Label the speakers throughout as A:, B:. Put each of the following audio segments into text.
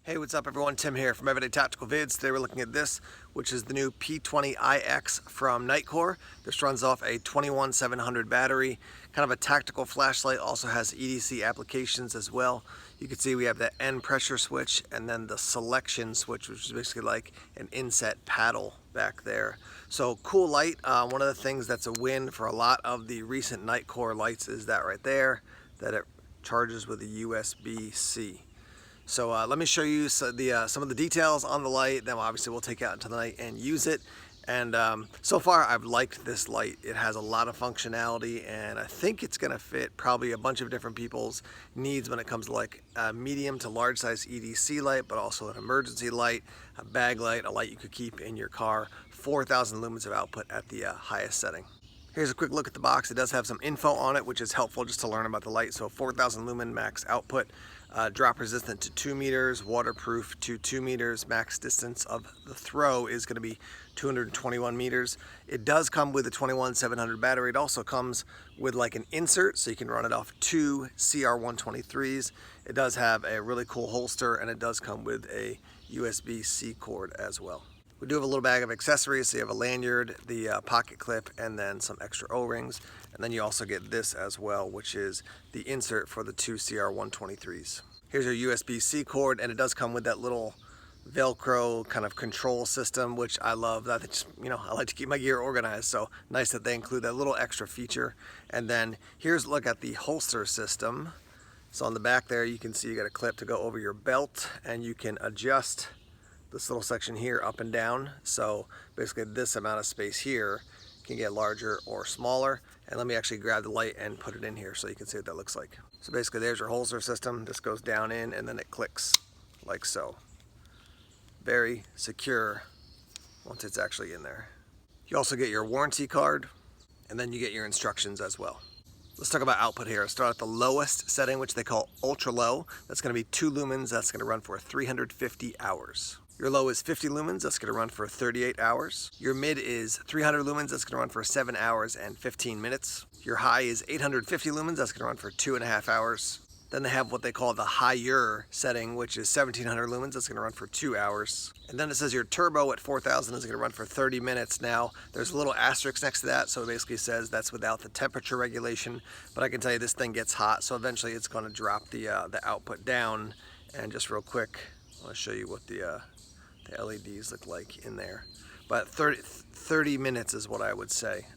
A: Hey, what's up everyone? Tim here from Everyday Tactical Vids. Today we're looking at this, which is the new P20iX from Nitecore. This runs off a 21700 battery, kind of a tactical flashlight, also has EDC applications as well. You can see we have the N pressure switch and then the selection switch, which is basically like an inset paddle back there. So cool light. One of the things that's a win for a lot of the recent Nitecore lights is that right there, that it charges with a USB-C. So let me show you some of the details on the light, then obviously we'll take it out into the night and use it. And so far I've liked this light. It has a lot of functionality and I think it's going to fit probably a bunch of different people's needs when it comes to like a medium to large size EDC light, but also an emergency light, a bag light, a light you could keep in your car, 4,000 lumens of output at the highest setting. Here's a quick look at the box. It does have some info on it, which is helpful just to learn about the light. So 4,000 lumen max output, drop resistant to 2 meters, waterproof to 2 meters, max distance of the throw is going to be 221 meters. It does come with a 21700 battery. It also comes with like an insert, so you can run it off 2 CR123s. It does have a really cool holster, and it does come with a USB-C cord as well. We do have a little bag of accessories, so you have a lanyard, the pocket clip, and then some extra O-rings. And then you also get this as well, which is the insert for the 2 CR123s. Here's your USB-C cord, and it does come with that little Velcro kind of control system, which I love. I just, I like to keep my gear organized, so nice that they include that little extra feature. And then here's a look at the holster system. So on the back there, you can see you got a clip to go over your belt, and you can adjust this little section here up and down. So basically this amount of space here can get larger or smaller. And let me actually grab the light and put it in here so you can see what that looks like. So basically there's your holster system. This goes down in and then it clicks like so. Very secure once it's actually in there. You also get your warranty card, and then you get your instructions as well. Let's talk about output here. Start at the lowest setting, which they call ultra low. That's going to be 2 lumens. That's going to run for 350 hours. Your low is 50 lumens, that's going to run for 38 hours. Your mid is 300 lumens, that's going to run for 7 hours and 15 minutes. Your high is 850 lumens, that's going to run for 2.5 hours. Then they have what they call the higher setting, which is 1700 lumens, that's going to run for 2 hours. And then it says your turbo at 4000 is going to run for 30 minutes. Now, there's a little asterisk next to that, so it basically says that's without the temperature regulation. But I can tell you this thing gets hot, so eventually it's going to drop the output down. And just real quick, I want to show you what the LEDs look like in there. But 30 minutes is what I would say.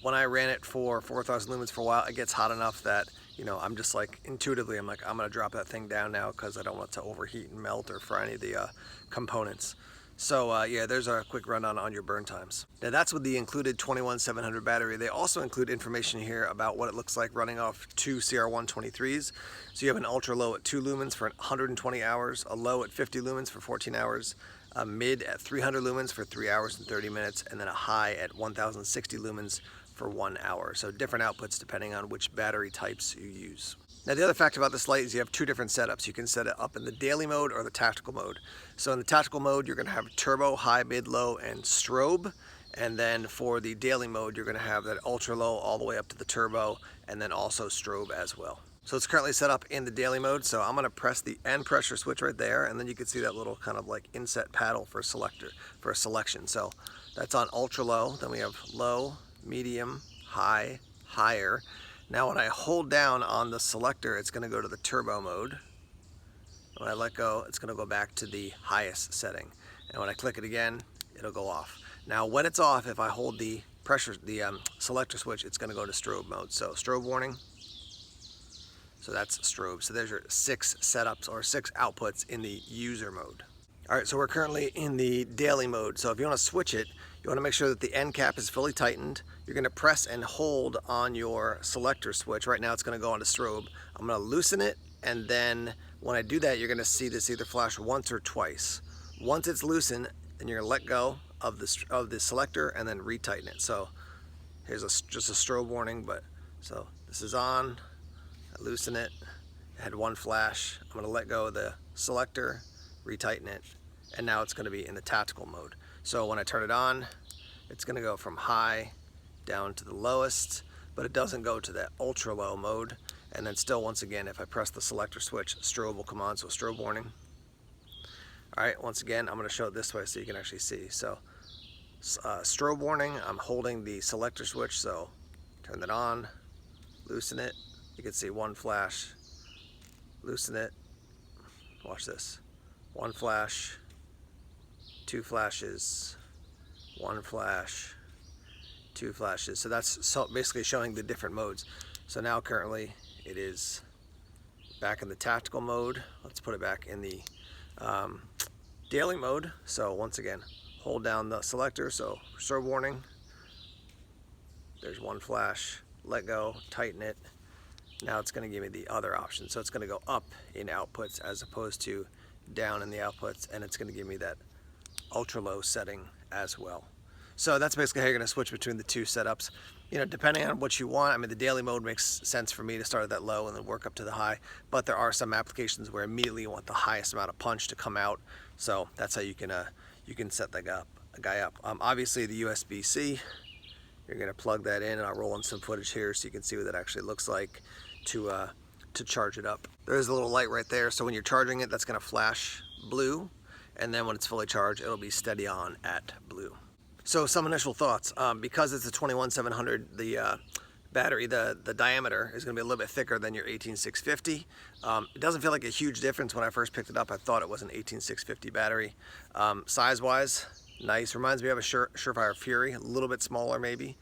A: When I ran it for 4,000 lumens for a while, it gets hot enough that, I'm just like intuitively, I'm like, I'm gonna drop that thing down now because I don't want it to overheat and melt or fry any of the components. So yeah, there's a quick rundown on your burn times. Now that's with the included 21700 battery. They also include information here about what it looks like running off 2 CR123s. So you have an ultra low at 2 lumens for 120 hours, a low at 50 lumens for 14 hours, a mid at 300 lumens for 3 hours and 30 minutes, and then a high at 1060 lumens for 1 hour. So different outputs depending on which battery types you use. Now the other fact about this light is you have 2 different setups. You can set it up in the daily mode or the tactical mode. So in the tactical mode, you're going to have turbo, high, mid, low, and strobe. And then for the daily mode, you're going to have that ultra low all the way up to the turbo, and then also strobe as well. So it's currently set up in the daily mode. So I'm going to press the N pressure switch right there, and then you can see that little kind of like inset paddle for a selection. So that's on ultra low. Then we have low, medium, high, higher. Now when I hold down on the selector, it's going to go to the turbo mode. When I let go, it's going to go back to the highest setting. And when I click it again, it'll go off. Now when it's off, if I hold the selector switch, it's going to go to strobe mode. So strobe warning. So that's strobe. So there's your 6 setups or 6 outputs in the user mode. All right, so we're currently in the daily mode. So if you want to switch it, you want to make sure that the end cap is fully tightened. You're going to press and hold on your selector switch. Right now it's going to go on to strobe. I'm going to loosen it, and then when I do that, you're going to see this either flash once or twice. Once it's loosened, then you're going to let go of the selector and then retighten it. So here's just a strobe warning, but so this is on. I loosen it. It had 1 flash. I'm going to let go of the selector, retighten it, and now it's going to be in the tactical mode. So when I turn it on, it's going to go from high down to the lowest, but it doesn't go to that ultra low mode. And then still, once again, if I press the selector switch, strobe will come on, so strobe warning. All right, once again, I'm going to show it this way so you can actually see. So strobe warning, I'm holding the selector switch, so turn that on, loosen it. You can see one flash, loosen it. Watch this. One flash, two flashes, one flash, two flashes. So that's basically showing the different modes. So now currently it is back in the tactical mode. Let's put it back in the daily mode. So once again, hold down the selector, so strobe warning. There's one flash, let go, tighten it. Now it's going to give me the other option. So it's going to go up in outputs as opposed to down in the outputs, and it's going to give me that ultra low setting as well. So that's basically how you're going to switch between the two setups. You know, depending on what you want. I mean, the daily mode makes sense for me to start at that low and then work up to the high, but there are some applications where immediately you want the highest amount of punch to come out. So that's how you can set that guy up. Obviously the USB-C, you're going to plug that in, and I'll roll in some footage here so you can see what that actually looks like to charge it up. There's a little light right there, so when you're charging it, that's going to flash blue, and then when it's fully charged, it'll be steady on at blue. So some initial thoughts. Because it's a 21700, the battery, the diameter is going to be a little bit thicker than your 18650. It doesn't feel like a huge difference. When I first picked it up, I thought it was an 18650 battery. Size-wise, nice. Reminds me of a Surefire Fury, a little bit smaller maybe.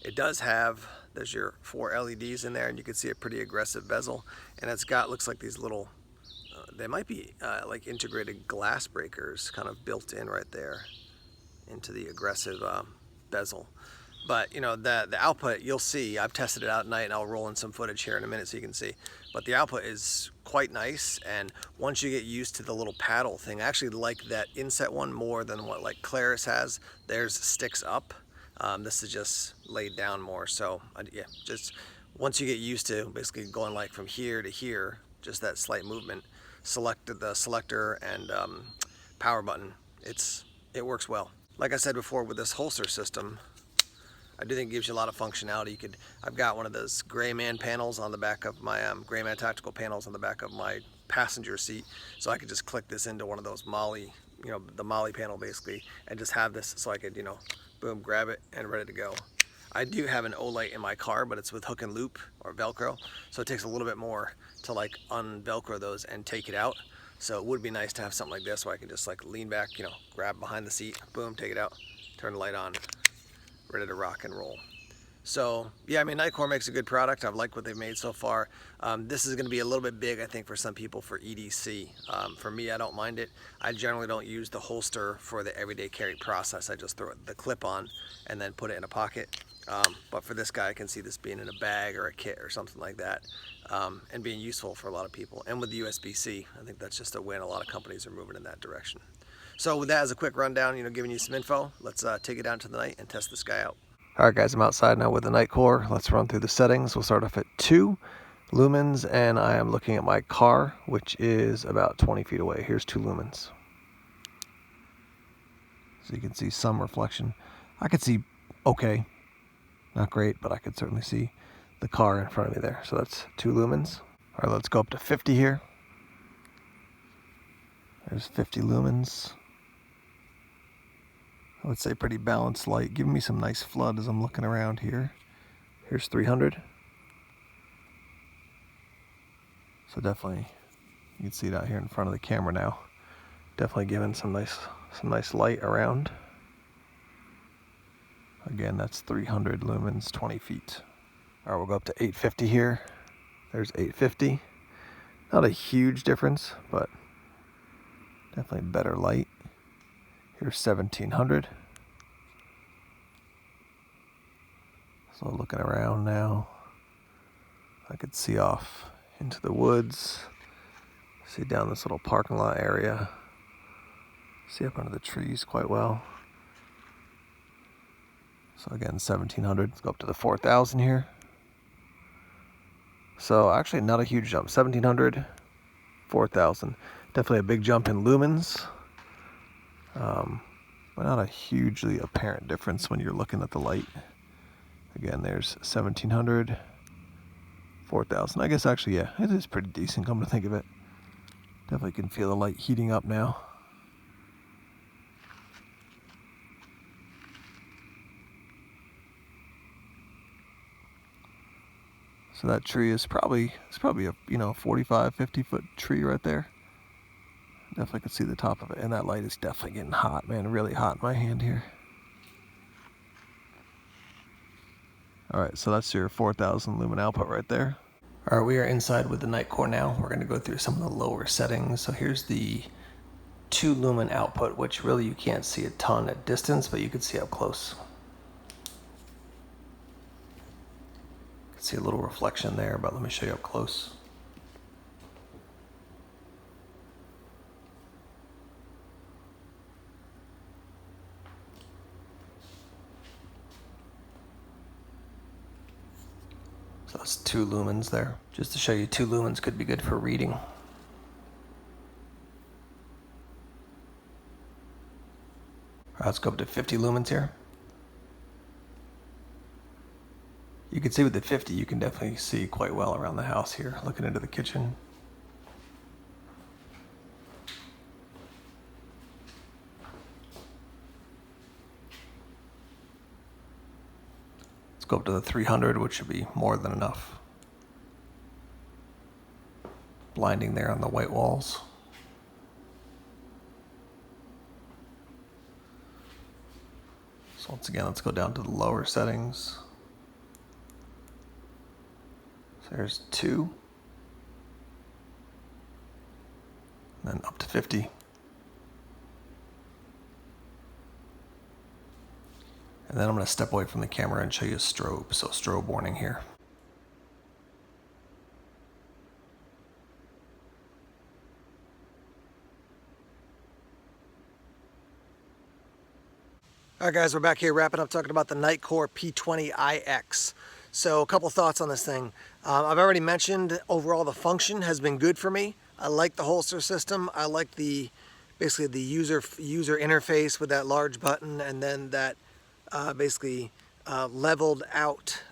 A: It does have, there's your 4 LEDs in there, and you can see a pretty aggressive bezel, and it's got, looks like these little, they might be like integrated glass breakers kind of built in right there into the aggressive bezel. But you know, the output, you'll see, I've tested it out at night, and I'll roll in some footage here in a minute so you can see. But the output is quite nice, and once you get used to the little paddle thing, I actually like that inset one more than what like Claris has. Theirs sticks up. This is just laid down more. So yeah, just once you get used to basically going like from here to here, just that slight movement, select the selector and power button, it works well. Like I said before, with this holster system, I do think it gives you a lot of functionality. I've got one of those Grossman panels on the back of my Grossman tactical panels on the back of my passenger seat, so I could just click this into one of those Molly, you know, the Molly panel basically, and just have this so I could, you know, boom, grab it and ready to go. I do have an Olight in my car, but it's with hook and loop or Velcro, so it takes a little bit more to like un-Velcro those and take it out. So it would be nice to have something like this where I can just like lean back, you know, grab behind the seat, boom, take it out, turn the light on, ready to rock and roll. So yeah, I mean, Nitecore makes a good product. I've liked what they've made so far. This is going to be a little bit big, I think, for some people for EDC. For me, I don't mind it. I generally don't use the holster for the everyday carry process. I just throw the clip on and then put it in a pocket. But for this guy, I can see this being in a bag or a kit or something like that, and being useful for a lot of people. And with the USB-C, I think that's just a win. A lot of companies are moving in that direction. So with that as a quick rundown, you know, giving you some info, let's take it down to the night and test this guy out. All right, guys, I'm outside now with the Nitecore. Let's run through the settings. We'll start off at 2 lumens, and I am looking at my car, which is about 20 feet away. Here's 2 lumens. So you can see some reflection. I could see okay, not great, but I could certainly see the car in front of me there. So that's 2 lumens. All right, let's go up to 50 here. There's 50 lumens. I would say pretty balanced light, giving me some nice flood as I'm looking around here. Here's 300. So definitely, you can see it out here in front of the camera now. Definitely giving some nice light around. Again, that's 300 lumens, 20 feet. All right, we'll go up to 850 here. There's 850. Not a huge difference, but definitely better light. Here's 1700. So looking around now, I could see off into the woods, see down this little parking lot area, see up under the trees quite well. So again, 1700. Let's go up to the 4000 here. So actually not a huge jump. 1700, 4000. Definitely a big jump in lumens. But not a hugely apparent difference when you're looking at the light. Again, there's 1700, 4000. I guess actually, yeah, it is pretty decent, come to think of it. Definitely can feel the light heating up now. So that tree is probably a 45, 50 foot tree right there. Definitely can see the top of it, and that light is definitely getting hot, man, really hot in my hand here. All right, so that's your 4,000 lumen output right there. All right, we are inside with the Nitecore now. We're gonna go through some of the lower settings. So here's the 2 lumen output, which really you can't see a ton at distance, but you can see up close. You can see a little reflection there, but let me show you up close. So that's 2 lumens there. Just to show you, 2 lumens could be good for reading. All right, let's go up to 50 lumens here. You can see with the 50, you can definitely see quite well around the house here, looking into the kitchen. Let's go up to the 300, which should be more than enough. Blinding there on the white walls. So once again, let's go down to the lower settings. So there's 2. And then up to 50. And then I'm going to step away from the camera and show you a strobe. So strobe warning here. All right, guys, we're back here wrapping up talking about the Nitecore P20iX. So a couple thoughts on this thing. I've already mentioned overall the function has been good for me. I like the holster system. I like basically the user interface with that large button, and then that leveled out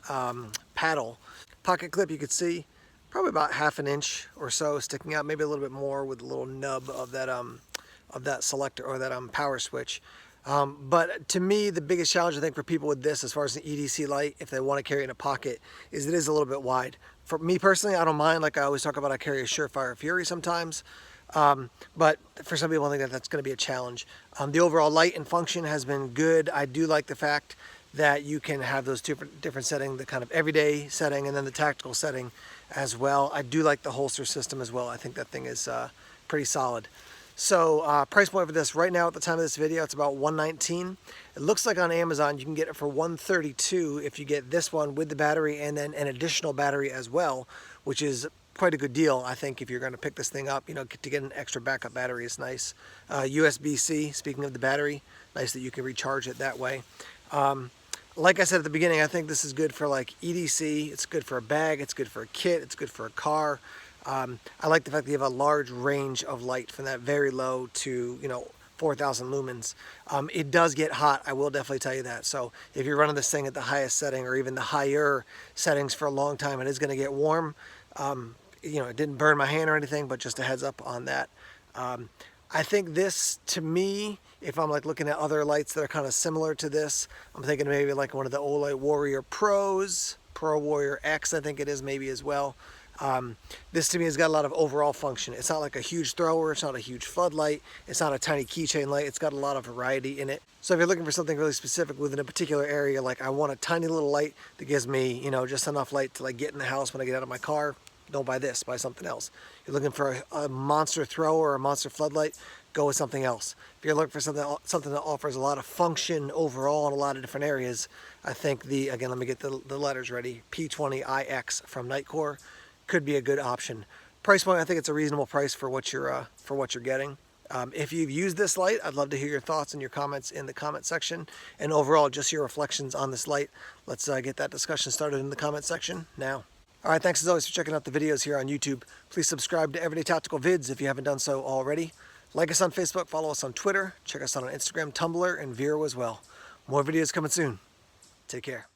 A: paddle. Pocket clip, you could see probably about 1/2 inch or so sticking out, maybe a little bit more with the little nub of that selector or that power switch. But to me, the biggest challenge I think for people with this, as far as an EDC light, if they want to carry it in a pocket, is it is a little bit wide. For me personally, I don't mind. Like I always talk about, I carry a Surefire Fury sometimes. But for some people, I think that's going to be a challenge. The overall light and function has been good. I do like the fact that you can have those different settings, the kind of everyday setting and then the tactical setting as well. I do like the holster system as well. I think that thing is pretty solid. So price point for this right now at the time of this video, it's about $119. It looks like on Amazon you can get it for $132 if you get this one with the battery and then an additional battery as well, which is quite a good deal. I think if you're going to pick this thing up, to get an extra backup battery is nice. USB-C, speaking of the battery, nice that you can recharge it that way. Like I said at the beginning, I think this is good for like EDC. It's good for a bag. It's good for a kit. It's good for a car. I like the fact that you have a large range of light from that very low to 4,000 lumens. It does get hot, I will definitely tell you that. So if you're running this thing at the highest setting or even the higher settings for a long time, it is going to get warm. It didn't burn my hand or anything, but just a heads up on that. I think this, to me, if I'm like looking at other lights that are kind of similar to this, I'm thinking maybe like one of the Olight Warrior Pros, Pro Warrior X, I think it is maybe as well. This to me has got a lot of overall function. It's not like a huge thrower, it's not a huge floodlight, it's not a tiny keychain light, it's got a lot of variety in it. So if you're looking for something really specific within a particular area, like I want a tiny little light that gives me, just enough light to like get in the house when I get out of my car, don't buy this, buy something else. You're looking for a monster thrower or a monster floodlight, go with something else. If you're looking for something that offers a lot of function overall in a lot of different areas, I think again, let me get the letters ready, P20iX from Nitecore could be a good option. Price point, I think it's a reasonable price for what you're getting. If you've used this light, I'd love to hear your thoughts and your comments in the comment section, and overall just your reflections on this light. Let's get that discussion started in the comment section now. All right, thanks as always for checking out the videos here on YouTube. Please subscribe to Everyday Tactical Vids if you haven't done so already. Like us on Facebook, follow us on Twitter, check us out on Instagram, Tumblr, and Vero as well. More videos coming soon. Take care.